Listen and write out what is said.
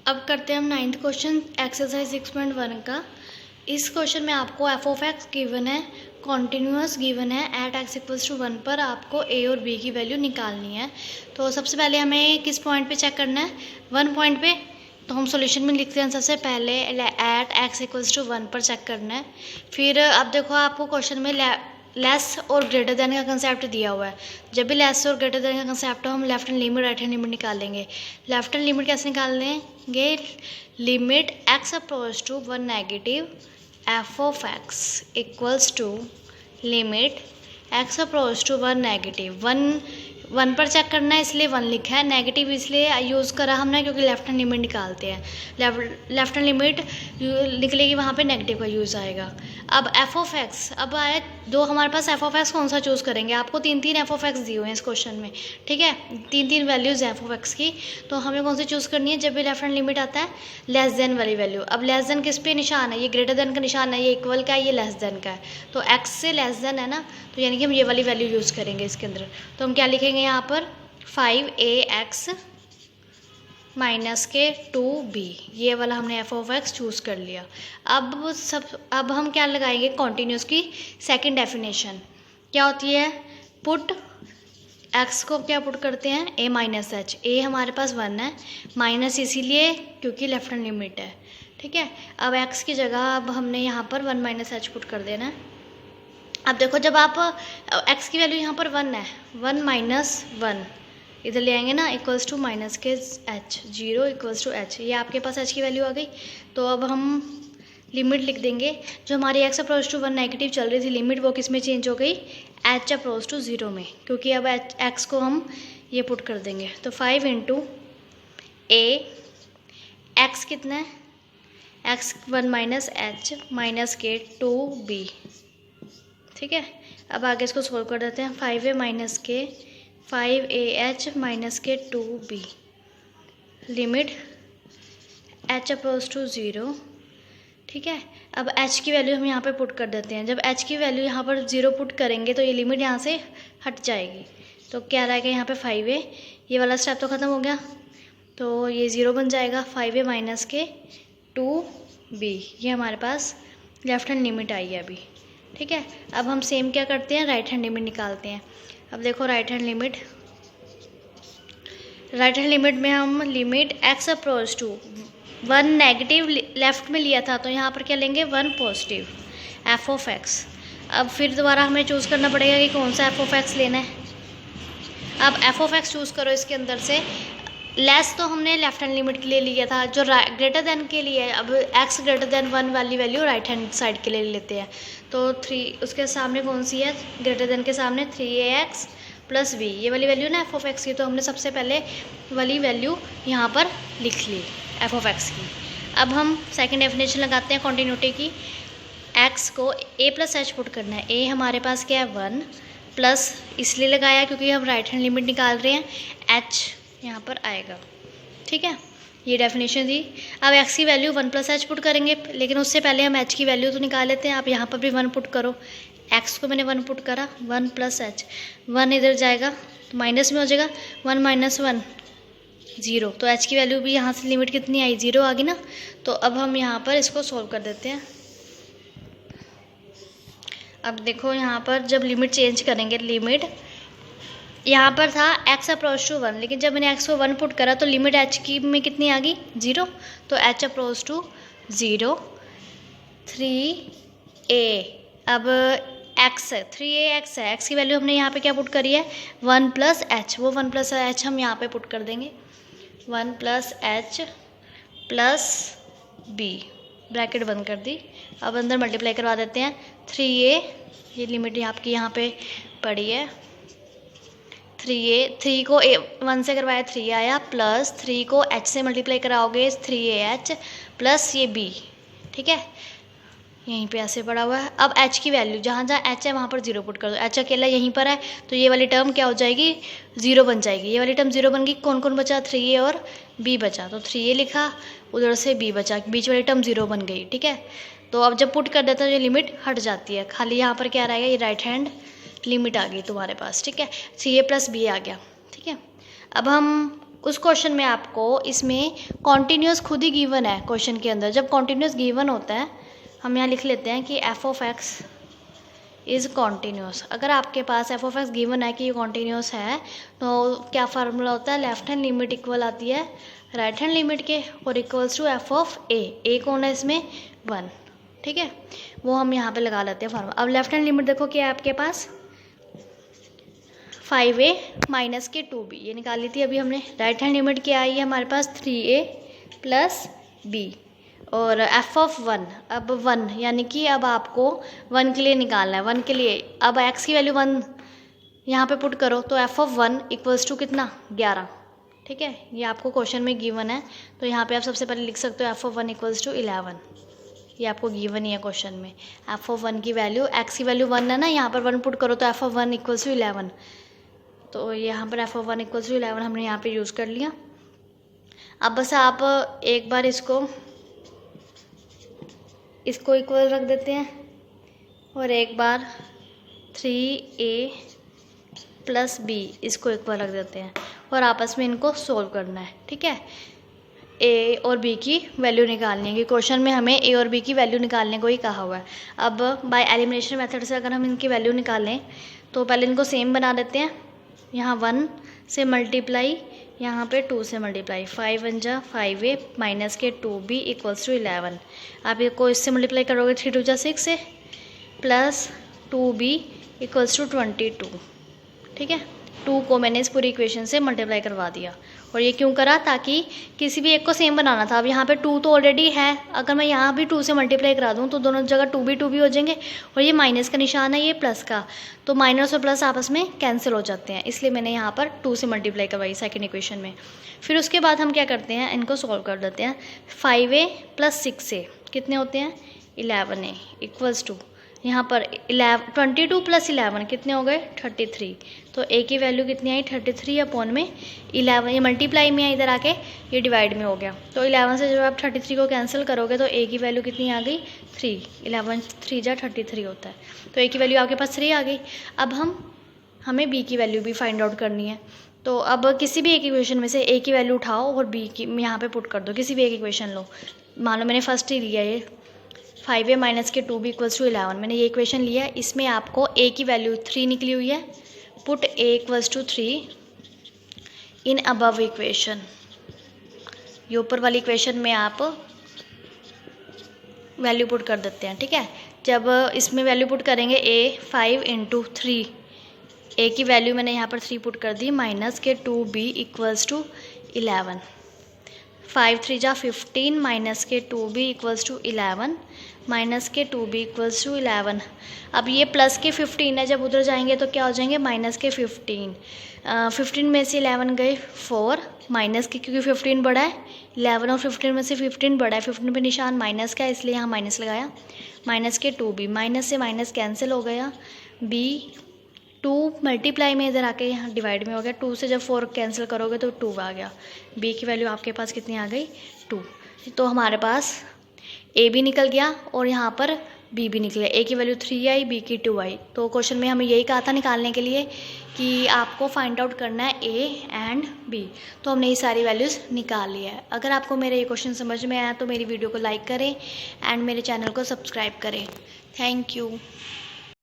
अब करते हैं हम 9th क्वेश्चन एक्सरसाइज 6.1 का। इस क्वेश्चन में आपको एफ ऑफ एक्स गिवन है, कॉन्टिन्यूस गिवन है, एट एक्स इक्वल्स टू 1 पर आपको ए और बी की वैल्यू निकालनी है। तो सबसे पहले हमें किस पॉइंट पे चेक करना है? 1 पॉइंट पे। तो हम सॉल्यूशन में लिखते हैं सबसे पहले एट एक्स इक्वल्स टू 1 पर चेक करना है। फिर अब देखो आपको क्वेश्चन में लेस और ग्रेटर देन का कंसेप्ट दिया हुआ है। जब भी लेस और ग्रेटर देन का कंसेप्ट हो हम left hand limit right hand limit निकाल लेंगे। लेफ्ट हैंड लिमिट कैसे निकाल लेंगे? Limit x approach to 1 negative f of x equals to limit x approach to 1 negative. 1 पर चेक करना है इसलिए 1 लिखा है, नेगेटिव इसलिए यूज़ करा हमने क्योंकि लेफ्ट हैंड लिमिट निकालते हैं। लेफ्ट हैंड लिमिट निकलेगी वहाँ पे नेगेटिव का यूज़ आएगा। अब एफ ऑफ एक्स अब आए दो हमारे पास। एफ ऑफ एक्स कौन सा चूज़ करेंगे? आपको 3 एफ ऑफ एक्स दिए हुए हैं इस क्वेश्चन में, ठीक है। 3 वैल्यूज़ एफ ऑफ एक्स की, तो हमें कौन सी चूज़ करनी है? जब भी लेफ्ट हैंड लिमिट आता है लेस देन वाली वैल्यू। अब लेस देन किस पे निशान है? ये ग्रेटर देन का निशान है, ये इक्वल का है, ये लेस देन का है। तो एक्स से लेस देन है ना, तो यानी कि हम ये वाली वैल्यू यूज़ करेंगे इसके अंदर। तो हम क्या लिखेंगे यहाँ पर? 5ax माइनस के 2b, ये वाला हमने एफ ऑफ एक्स चूज़ कर लिया। अब हम क्या लगाएंगे? कॉन्टिन्यूस की सेकंड डेफिनेशन क्या होती है? पुट एक्स को क्या पुट करते हैं? a minus H. ए हमारे पास 1 है, माइनस इसीलिए क्योंकि लेफ्ट हैंड लिमिट है, ठीक है। अब एक्स की जगह अब हमने यहाँ पर 1 माइनस एच पुट कर देना है। अब देखो जब आप एक्स की वैल्यू यहाँ पर 1 है, 1 माइनस 1 इधर ले आएंगे ना, इक्वल्स टू माइनस के एच, 0 इक्वल्स टू एच। ये आपके पास एच की वैल्यू आ गई। तो अब हम लिमिट लिख देंगे। जो हमारी एक्स अप्रोच टू 1 नेगेटिव चल रही थी लिमिट, वो किस में चेंज हो गई? एच अप्रोच टू 0 में, क्योंकि अब एक्स को हम ये पुट कर देंगे। तो 5 इंटू ए एक्स कितना है? एक्स 1 माइनस एच माइनस के 2b, ठीक है। अब आगे इसको सोल्व कर देते हैं। 5a माइनस के 5ah माइनस के 2b, limit h approach to 0, ठीक है। अब h की वैल्यू हम यहाँ पे पुट कर देते हैं। जब h की वैल्यू यहाँ पर 0 पुट करेंगे तो ये लिमिट यहाँ से हट जाएगी। तो क्या रहेगा यहाँ पे? 5a, ये वाला स्टेप तो ख़त्म हो गया, तो ये 0 बन जाएगा। 5a माइनस के 2b, ये हमारे पास लेफ्ट हैंड लिमिट आई है अभी, ठीक है। अब हम सेम क्या करते हैं? राइट हैंड लिमिट निकालते हैं। अब देखो राइट हैंड लिमिट में हम limit x approach to 1 negative left में लिया था, तो यहाँ पर क्या लेंगे? 1 पॉजिटिव एफ ऑफ एक्स। अब फिर दोबारा हमें चूज़ करना पड़ेगा कि कौन सा एफ ऑफ एक्स लेना है। अब एफ ऑफ एक्स चूज़ करो इसके अंदर से। लेस तो हमने लेफ्ट हैंड लिमिट के लिए लिया था, जो ग्रेटर देन के लिए अब एक्स ग्रेटर देन 1 वाली वैल्यू राइट हैंड साइड के लिए लेते हैं। तो 3 उसके सामने कौन सी है? ग्रेटर देन के सामने 3ax प्लस b, ये वाली वैल्यू ना एफ ऑफ एक्स की। तो हमने सबसे पहले वाली वैल्यू यहाँ पर लिख ली एफ ऑफ एक्स की। अब हम सेकेंड डेफिनेशन लगाते हैं कॉन्टिन्यूटी की। एक्स को a प्लस एच पुट करना है। a हमारे पास क्या है? 1 प्लस इसलिए लगाया क्योंकि हम राइट हैंड लिमिट निकाल रहे हैं, h यहाँ पर आएगा, ठीक है। ये डेफिनेशन दी। अब x की वैल्यू 1 प्लस एच पुट करेंगे, लेकिन उससे पहले हम h की वैल्यू तो निकाल लेते हैं। आप यहाँ पर भी 1 पुट करो। x को मैंने 1 पुट करा, 1 प्लस एच, 1 इधर जाएगा तो माइनस में हो जाएगा, 1 माइनस 1 0। तो h की वैल्यू भी यहाँ से लिमिट कितनी आई? 0 आ गई ना। तो अब हम यहाँ पर इसको सोल्व कर देते हैं। अब देखो यहाँ पर जब लिमिट चेंज करेंगे, लिमिट यहाँ पर था x अप्रोच टू 1, लेकिन जब मैंने x को 1 पुट करा तो लिमिट h की में कितनी आ गई? 0। तो h अप्रोच टू 0 3a। अब x है, 3ax है, x की वैल्यू हमने यहाँ पे क्या पुट करी है? 1 प्लस एच। वो 1 प्लस एच हम यहाँ पे पुट कर देंगे। 1 plus H plus b, bracket बंद कर दी। अब अंदर मल्टीप्लाई करवा देते हैं। 3a, ये लिमिट आपकी यहाँ पे पड़ी है। 3 को 1 से करवाया 3 आया, प्लस 3 को h से मल्टीप्लाई कराओगे 3ah प्लस ये b, ठीक है। यहीं पे ऐसे पड़ा हुआ है। अब h की वैल्यू जहाँ जहाँ h है वहाँ पर 0 पुट कर दो। h अकेला यहीं पर है तो ये वाली टर्म क्या हो जाएगी? 0 बन जाएगी। ये वाली टर्म 0 बन गई। कौन कौन बचा? 3a और b बचा, तो 3a लिखा, उधर से b बचा, बीच वाली टर्म 0 बन गई, ठीक है। तो अब जब पुट कर देते हैं तो ये लिमिट हट जाती है, खाली यहाँ पर क्या रहेगा? ये राइट हैंड लिमिट आ गई तुम्हारे पास, ठीक है। 3a प्लस b आ गया, ठीक है। अब हम उस क्वेश्चन में आपको इसमें कॉन्टीन्यूस खुद ही गिवन है क्वेश्चन के अंदर। जब कॉन्टीन्यूस गिवन होता है हम यहाँ लिख लेते हैं कि F of x is continuous. अगर आपके पास एफ ऑफ एक्स गिवन है कि ये कॉन्टीन्यूस है तो क्या फार्मूला होता है, लेफ्ट हैंड लिमिट इक्वल आती है राइट हैंड लिमिट के और इक्वल्स टू एफ ऑफ ए कौन है इसमें 1, ठीक है, वो हम यहाँ पे लगा लेते हैं फार्मूला। अब लेफ्ट हैंड लिमिट देखो क्या है आपके पास 5a माइनस के 2b, ये निकाली थी अभी हमने। राइट हैंड लिमिट क्या आई है हमारे पास 3a प्लस b और f ऑफ 1, अब 1 यानी कि अब आपको 1 के लिए निकालना है। 1 के लिए अब x की वैल्यू 1 यहाँ पे पुट करो तो f ऑफ 1 इक्वल्स टू कितना 11, ठीक है, ये आपको क्वेश्चन में गिवन है। तो यहाँ पे आप सबसे पहले लिख सकते हो f ऑफ 1 इक्वल्स टू 11, ये आपको गिवन ही है क्वेश्चन में। f ऑफ 1 की वैल्यू x की वैल्यू 1 है ना, यहाँ पर 1 पुट करो तो f ऑफ 1 इक्वल्स टू 11, तो यहाँ पर f ऑफ 1 इक्वल्स टू 11 हमने यहाँ पे यूज़ कर लिया। अब बस आप एक बार इसको इक्वल रख देते हैं और एक बार 3a प्लस b इसको इक्वल रख देते हैं और आपस में इनको सोल्व करना है, ठीक है। a और b की वैल्यू निकालनी है कि क्वेश्चन में हमें a और b की वैल्यू निकालने को ही कहा हुआ है। अब बाय एलिमिनेशन मेथड से अगर हम इनकी वैल्यू निकालें तो पहले इनको सेम बना देते हैं। यहाँ 1 से मल्टीप्लाई, यहाँ पे 2 से मल्टीप्लाई, 5 1 जा 5a माइनस के 2b इक्वल्स टू 11। आप इसको इससे मल्टीप्लाई करोगे 3 2 जा 6 से प्लस 2b इक्वल्स टू 22, ठीक है। 2 को मैंने इस पूरी इक्वेशन से मल्टीप्लाई करवा दिया और ये क्यों करा, ताकि किसी भी एक को सेम बनाना था। अब यहाँ पे 2 तो ऑलरेडी है, अगर मैं यहाँ भी 2 से मल्टीप्लाई करा दूँ तो दोनों जगह 2 भी हो जाएंगे और ये माइनस का निशान है, ये प्लस का, तो माइनस और प्लस आपस में कैंसिल हो जाते हैं, इसलिए मैंने यहाँ पर 2 से मल्टीप्लाई करवाई सेकेंड इक्वेशन में। फिर उसके बाद हम क्या करते हैं, इनको सॉल्व कर देते हैं। 5a प्लस 6a कितने होते हैं 11a इक्वल्स टू यहाँ पर 22 प्लस 11 कितने हो गए 33, तो a की वैल्यू कितनी आई 33 अपॉन में 11, ये मल्टीप्लाई में है इधर आके, ये डिवाइड में हो गया। तो 11 से जब आप 33 को कैंसिल करोगे तो a की वैल्यू कितनी आ गई 3, 11 3 जा 33 होता है, तो a की वैल्यू आपके पास 3 आ गई। अब हमें b की वैल्यू भी फाइंड आउट करनी है, तो अब किसी भी एक इक्वेशन में से a की वैल्यू उठाओ और b की यहाँ पे पुट कर दो। किसी भी एक इक्वेशन लो, मान लो मैंने फर्स्ट ही लिया ये 5a माइनस के 2b इक्वल्स टू 11, मैंने ये इक्वेशन लिया है। इसमें आपको a की वैल्यू 3 निकली हुई है, put a equals to 3 in above equation. ये ऊपर वाली इक्वेशन में आप वैल्यू पुट कर देते हैं, ठीक है। जब इसमें वैल्यू पुट करेंगे a 5 इंटू 3, a की वैल्यू मैंने यहाँ पर 3 पुट कर दी, माइनस के 2b इक्वल्स टू 11, 5 3 जा 15 माइनस के 2b इक्वल्स टू 11, माइनस के 2b इक्वल्स टू 11। अब ये प्लस के 15 है, जब उधर जाएंगे तो क्या हो जाएंगे माइनस के 15, 15 में से 11 गए 4, माइनस के क्योंकि 15 बड़ा है, 11 और 15 में से 15 बड़ा है, 15 पे निशान माइनस का है इसलिए यहाँ माइनस लगाया, माइनस के 2b, माइनस से माइनस कैंसिल हो गया, b 2 मल्टीप्लाई में इधर आके यहाँ डिवाइड में हो गया, 2 से जब 4 कैंसिल करोगे तो 2 आ गया, b की वैल्यू आपके पास कितनी आ गई 2, तो हमारे पास a भी निकल गया और यहाँ पर b भी निकल गया। a की वैल्यू 3 आई, b की 2 आई। तो क्वेश्चन में हमें यही कहा था निकालने के लिए कि आपको फाइंड आउट करना है a एंड b, तो हमने ये सारी वैल्यूज़ निकाल ली है। अगर आपको मेरा ये क्वेश्चन समझ में आया तो मेरी वीडियो को लाइक करें एंड मेरे चैनल को सब्सक्राइब करें। Thank you.